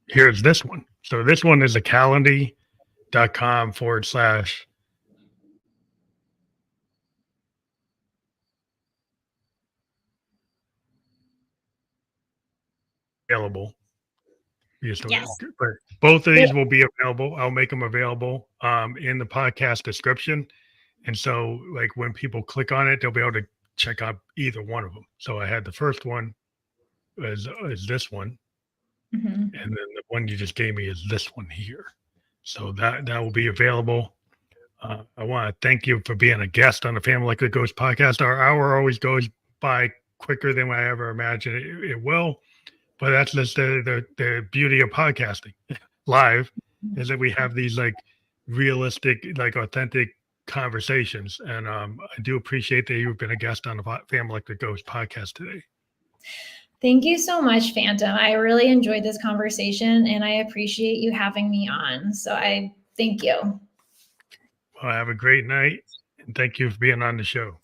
Here's this one. So this one is a calendly.com / available. Yes. But both of these will be available. I'll make them available in the podcast description. And so, like, when people click on it, they'll be able to check out either one of them. So I had the first one is this one, Mm-hmm. and then the one you just gave me is this one here. So that will be available. I want to thank you for being a guest on the Family Like the Ghost podcast. Our hour always goes by quicker than I ever imagined it will. But that's just the beauty of podcasting live, is that we have these like realistic, like authentic conversations. And I do appreciate that you've been a guest on the Family Like the Ghost podcast today. Thank you so much, Phantom. I really enjoyed this conversation and I appreciate you having me on. So I thank you. Well, have a great night and thank you for being on the show.